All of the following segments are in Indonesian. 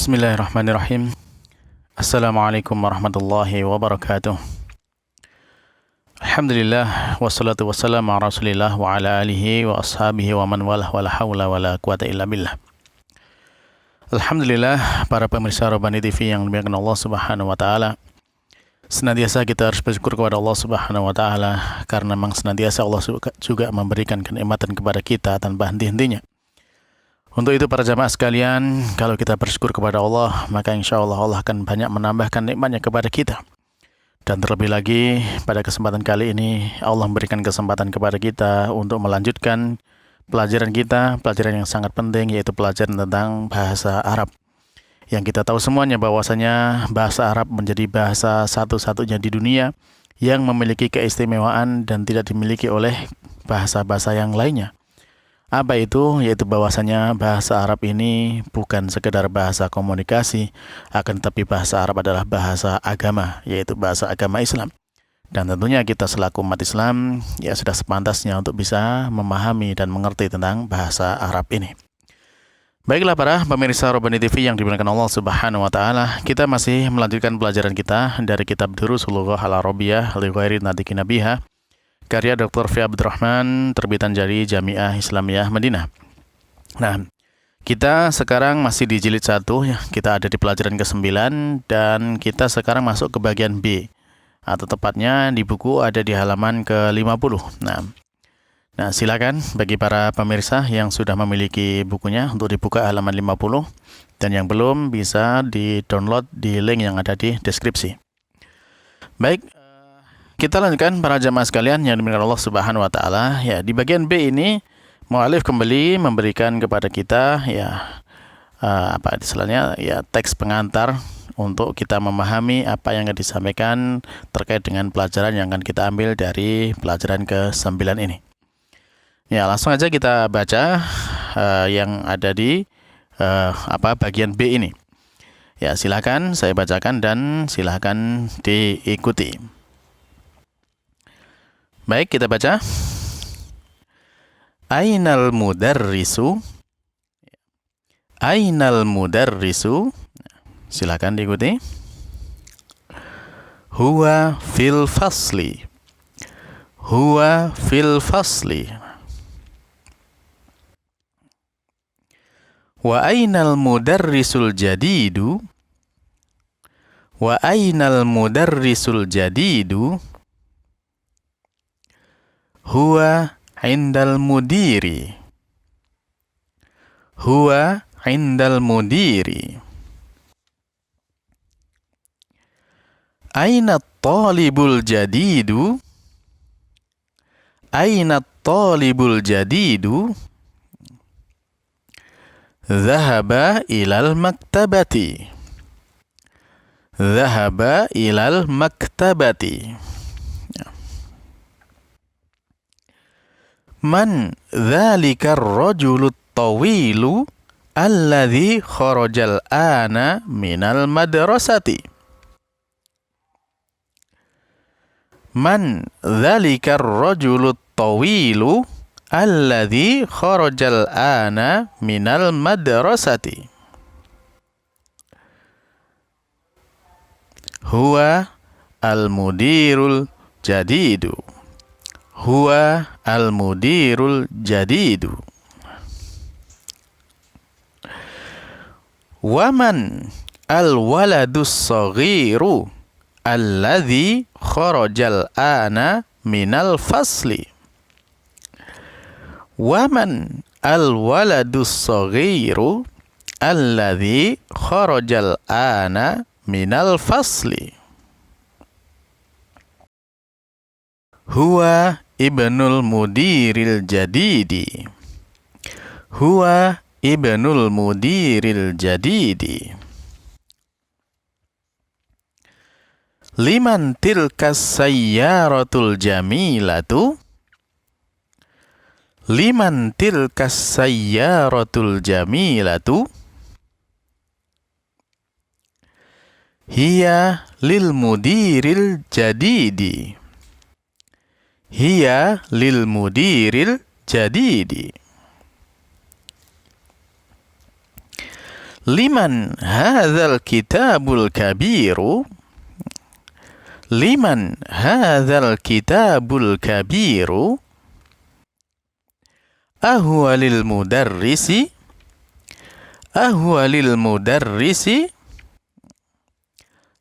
Bismillahirrahmanirrahim. Assalamualaikum warahmatullahi wabarakatuh. Alhamdulillah wassalatu wassalamu ala Rasulillah wa ala alihi wa ashabihi wa man walah wala haula wala quwata illa billah. Alhamdulillah, para pemirsa Rabbani TV yang dimuliakan Allah Subhanahu wa taala. Senantiasa kita harus bersyukur kepada Allah Subhanahu wa taala karena memang senantiasa Allah juga memberikan kenikmatan kepada kita tanpa henti-hentinya. Untuk itu para jamaah sekalian, kalau kita bersyukur kepada Allah, maka insya Allah Allah akan banyak menambahkan nikmatnya kepada kita. Dan terlebih lagi, pada kesempatan kali ini, Allah memberikan kesempatan kepada kita untuk melanjutkan pelajaran kita, pelajaran yang sangat penting, yaitu pelajaran tentang bahasa Arab. Yang kita tahu semuanya bahwasanya bahasa Arab menjadi bahasa satu-satunya di dunia yang memiliki keistimewaan dan tidak dimiliki oleh bahasa-bahasa yang lainnya. Apa itu? Yaitu bahwasanya bahasa Arab ini bukan sekedar bahasa komunikasi, akan tetapi bahasa Arab adalah bahasa agama, yaitu bahasa agama Islam. Dan tentunya kita selaku umat Islam ya sudah sepantasnya untuk bisa memahami dan mengerti tentang bahasa Arab ini. Baiklah para pemirsa Rabbani TV yang dimuliakan Allah Subhanahu wa taala, kita masih melanjutkan pelajaran kita dari kitab Durusul Lughah Al-Arabiyyah li Ghairi Natiqin Biha, karya Dr. Fi Abdurrahman, terbitan dari Jamiah Islamiyah Madinah. Nah, kita sekarang masih di jilid 1 ya. Kita ada di pelajaran ke-9 dan kita sekarang masuk ke bagian B. Atau tepatnya di buku ada di halaman ke-50. Nah, silakan bagi para pemirsa yang sudah memiliki bukunya untuk dibuka halaman 50 dan yang belum bisa di-download di link yang ada di deskripsi. Baik, kita lanjutkan para jamaah sekalian yang dimuliakan Allah Subhanahu wa taala. Ya, di bagian B ini mu'alif kembali memberikan kepada kita teks pengantar untuk kita memahami apa yang akan disampaikan terkait dengan pelajaran yang akan kita ambil dari pelajaran ke-9 ini. Ya, langsung aja kita baca yang ada di bagian B ini. Ya, silakan saya bacakan dan silakan diikuti. Baik, kita baca. Ainal mudarrisu. Ainal mudarrisu. Silakan diikuti. Huwa fil fasli. Huwa fil fasli. Wa ainal mudarrisul jadidu. Wa ainal mudarrisul jadidu. Huwa indal mudiri. Huwa indal mudiri. Aina talibul jadidu. Aina talibul jadidu. Zahaba ilal maktabati. Zahaba ilal maktabati. Man dzalikar rajulut tawilu alladzi kharajal ana minal madrasati. Man dzalikar rajulut tawilu alladzi kharajal ana minal madrasati. Huwa al-mudirul jadidu. Huwa al-mudirul jadidu. Waman al-waladus saghiru alladzi kharajal ana minal fasli. Waman al-waladus saghiru alladzi kharajal ana minal fasli. Huwa ibnul mudiril jadidi. Huwa ibnul mudiril jadidi. Liman tilkas sayyaratul jamilatu. Liman tilkas sayyaratul jamilatu. Hiya lil mudiril jadidi. Hiya lil mudiril jadidi. Liman hadzal kitabul kabiru. Liman hadzal kitabul kabiru. Ahwa lil mudarrisi. Ahwa lil mudarrisi.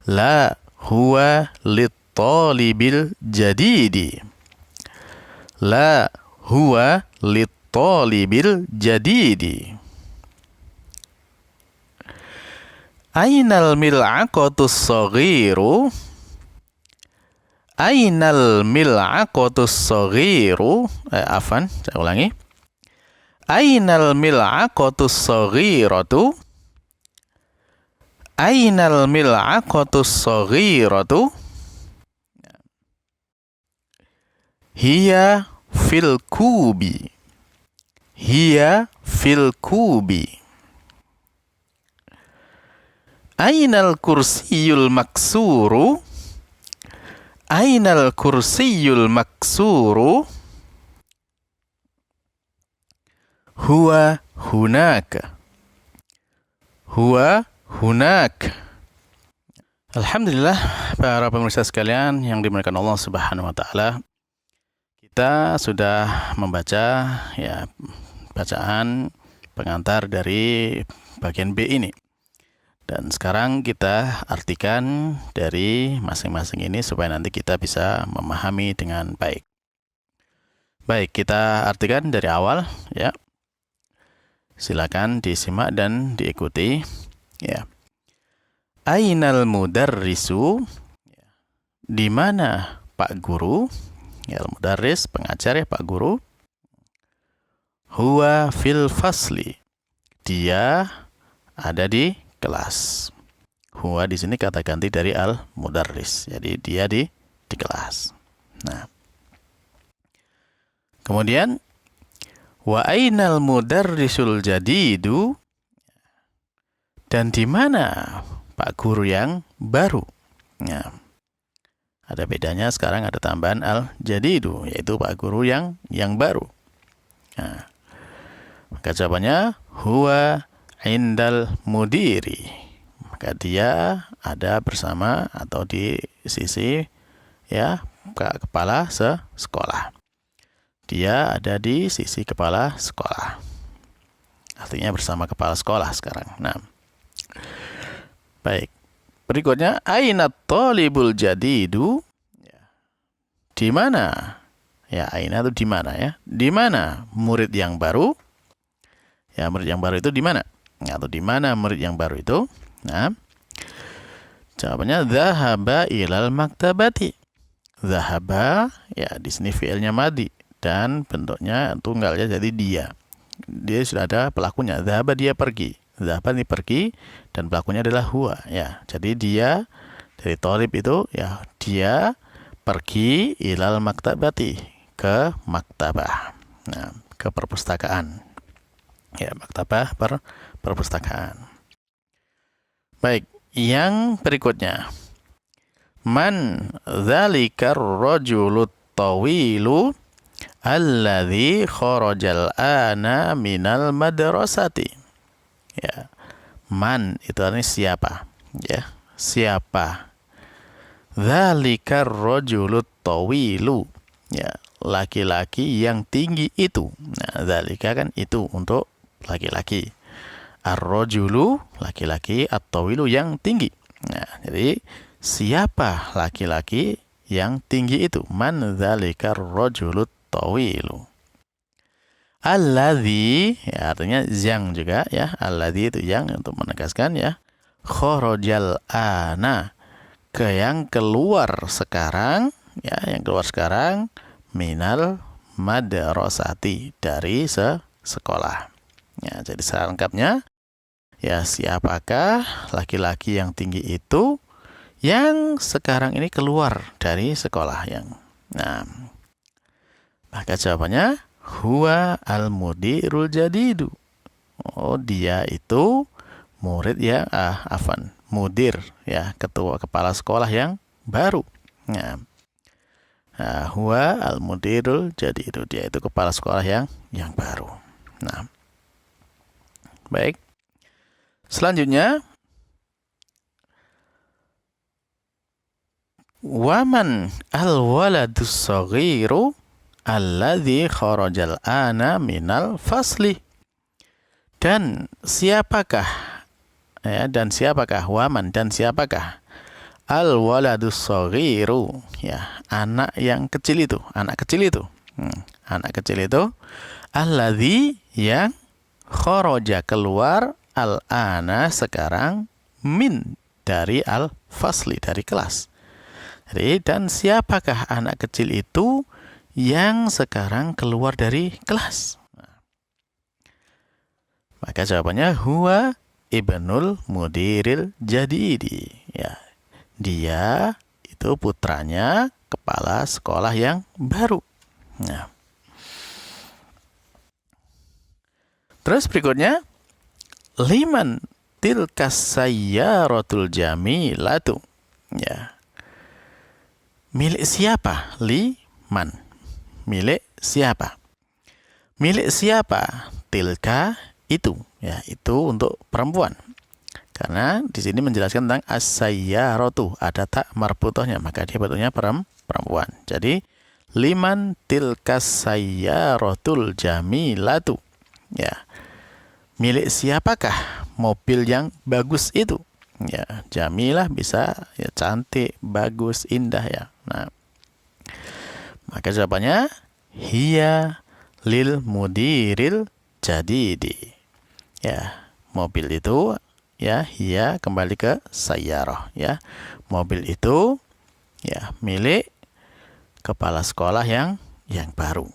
La huwa lit talibil jadidi. La huwa lit talibil jadidi. Ainal mil'aqatus saghiru. Ainal mil'aqatus saghiru. Afan, saya ulangi. Ainal mil'aqatus saghiratu. Ainal mil'aqatus saghiratu. Hiya fil kubi. Hiya fil kubi. Ainal kursiyul maksuru. Ainal kursiyul maksuru. Huwa hunaka. Huwa hunaka. Alhamdulillah, para pemirsa sekalian yang dimuliakan Allah Subhanahu wa taala. Kita sudah membaca ya bacaan pengantar dari bagian B ini. Dan sekarang kita artikan dari masing-masing ini supaya nanti kita bisa memahami dengan baik. Baik, kita artikan dari awal ya. Silakan disimak dan diikuti ya. Ainal mudarrisu, di mana Pak Guru? Ya, mudarris, pengajar ya, Pak Guru. Huwa fil fasli, dia ada di kelas. Huwa di sini kata ganti dari al mudarris, jadi dia di kelas. Nah, kemudian wa ainal mudarrisul jadidu, dan di mana Pak Guru yang baru? Nah, ada bedanya sekarang, ada tambahan al-jadidu, yaitu Pak Guru yang baru. Nah, maka jawabannya huwa indal mudiri. Maka dia ada bersama atau di sisi ya kepala sekolah. Dia ada di sisi kepala sekolah. Artinya bersama kepala sekolah sekarang. Nah, baik. Berikutnya, aina talibul jadidu. Di mana? Ya, aina itu di mana ya? Di mana murid yang baru? Ya, murid yang baru itu di mana? Atau di mana murid yang baru itu? Nah, jawabannya dzahaba ilal maktabati. Dzahaba, ya di sini fi'ilnya madhi dan bentuknya tunggal ya, jadi dia. Dia sudah ada pelakunya. Dzahaba, dia pergi. Dzahaba ini pergi dan pelakunya adalah huwa ya. Jadi dia dari thalib itu ya, dia pergi ilal maktabati, ke maktabah. Nah, ke perpustakaan. Ya, maktabah perpustakaan. Baik, yang berikutnya. Man dzalikar rajulut tawilu alladzi kharajal ana minal madrasati. Ya, man itu artinya siapa? Ya, siapa? Dzalikar rajulut tawilu. Ya, laki-laki yang tinggi itu. Nah, dzalika kan itu untuk laki-laki. Ar-rajulu laki-laki, at-tawilu yang tinggi. Nah, jadi siapa laki-laki yang tinggi itu? Man dzalikar rajulut tawilu. Alladzi, ya artinya yang juga ya. Alladzi itu yang untuk menegaskan ya. Kharajal ana, ke yang keluar sekarang ya, yang keluar sekarang minal madrasati, dari sekolah. Ya, jadi selengkapnya ya, siapakah laki-laki yang tinggi itu yang sekarang ini keluar dari sekolah yang. Nah, maka jawabannya huwa al-mudirul jadidu. Oh, dia itu murid ya, mudir ya, ketua kepala sekolah yang baru. Nah, huwa al-mudirul jadidu, dia itu kepala sekolah yang baru. Nah, baik. Selanjutnya, waman al-waladus saghiru alladzi kharajal ana minal fasli. Dan siapakah waman, dan siapakah al-waladus saghiru, anak yang kecil itu, anak kecil itu alladzi, yang kharaja, keluar, al-ana, sekarang, min, dari al-fasli, dari kelas. Jadi, dan siapakah anak kecil itu yang sekarang keluar dari kelas? Maka jawabannya huwa ibnul mudiril jadidi. Dia itu putranya kepala sekolah yang baru. Terus berikutnya, liman tilkas sayyaratul jamilatu. Milik siapa? Liman. Milik siapa? Milik siapa? Tilka, itu. Itu untuk perempuan. Karena di sini menjelaskan tentang as-sayyaratu, ada tak marbutohnya, maka dia bentuknya perempuan. Jadi liman tilkas sayyaratul jamilatu. Milik siapakah mobil yang bagus itu? Jamilah bisa cantik, bagus, indah Nah, maka jawabannya hiya lil mudiril jadidi. Mobil itu hiya kembali ke sayyarah. Mobil itu milik kepala sekolah yang baru.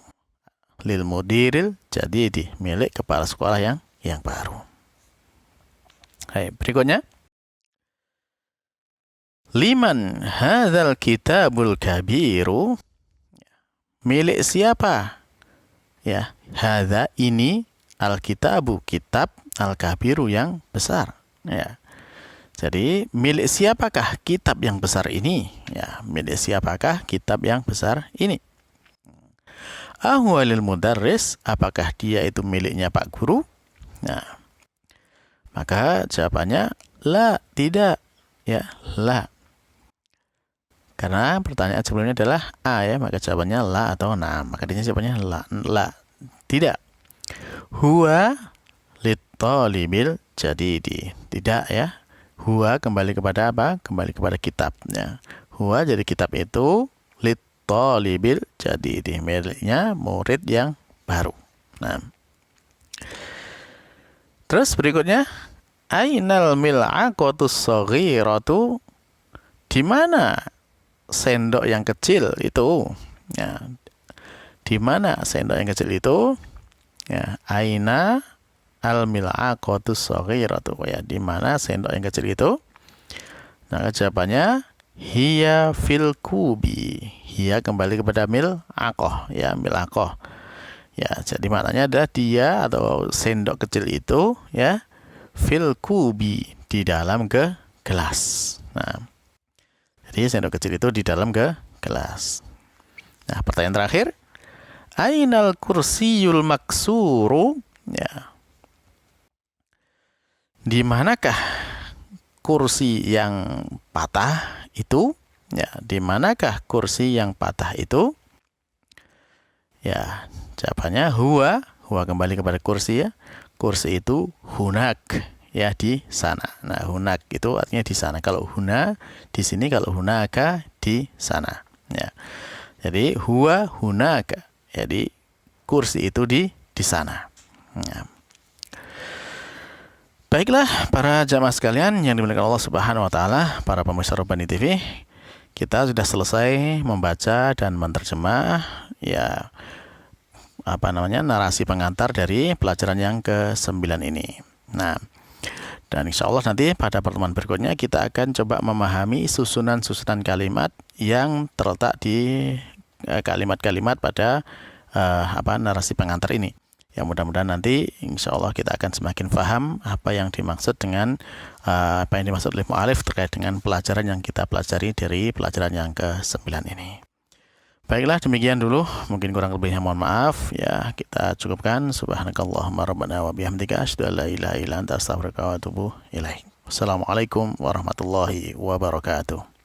Lil mudiril jadidi, milik kepala sekolah yang baru. Berikutnya, liman hadzal kitabul kabiru. Milik siapa? Hadza, ini, al-kitabu, kitab, al-kabiru, yang besar. Jadi milik siapakah kitab yang besar ini? Milik siapakah kitab yang besar ini? Ahwalil mudarris, apakah dia itu miliknya Pak Guru? Maka jawabannya la, tidak. La. Karena pertanyaan sebelumnya adalah a, maka jawabannya la atau na. Maka dia jawabannya la, tidak. Huwa lit-talibil jadidi. Tidak Huwa kembali kepada apa? Kembali kepada kitabnya. Huwa, jadi kitab itu, lit-talibil jadidi, miliknya murid yang baru. Terus berikutnya, ainal mil'aqatus shaghiratu, di mana sendok yang kecil itu? Di mana sendok yang kecil itu? Aina al mil'aqatus shaghiratu, di mana sendok yang kecil itu? Nah, jawabannya hiya fil kubi. Hiya kembali kepada mil'aqah, mil'aqah. Jadi maknanya adalah dia atau sendok kecil itu fil kubi, di dalam gelas. Jadi sendok kecil itu di dalam gelas. Nah, pertanyaan terakhir, ainal kursiyul maksuru? Di manakah kursi yang patah itu? Di manakah kursi yang patah itu? Jawabannya huwa kembali kepada kursi. Kursi itu hunak, di sana. Nah, hunak itu artinya di sana. Kalau huna di sini, kalau hunaka di sana. Jadi huwa hunaka. Jadi kursi itu di sana. Baiklah para jamaah sekalian yang dimuliakan Allah Subhanahu wa taala, para pemirsa Rabbani TV, kita sudah selesai membaca dan menerjemah narasi pengantar dari pelajaran yang ke-9 ini. Nah, dan insya Allah nanti pada pertemuan berikutnya kita akan coba memahami susunan-susunan kalimat yang terletak di kalimat-kalimat pada narasi pengantar ini. Ya, mudah-mudahan nanti insya Allah kita akan semakin paham apa yang dimaksud dengan apa yang dimaksud oleh mu'alif terkait dengan pelajaran yang kita pelajari dari pelajaran yang ke-9 ini. Baiklah, demikian dulu. Mungkin kurang lebihnya mohon maaf. Ya, kita cukupkan. Subhanakallahumma rabbana wa bihamdika asyhadu an la ilaha illa anta astaghfiruka wa atubu ilaik. Wassalamualaikum warahmatullahi wabarakatuh.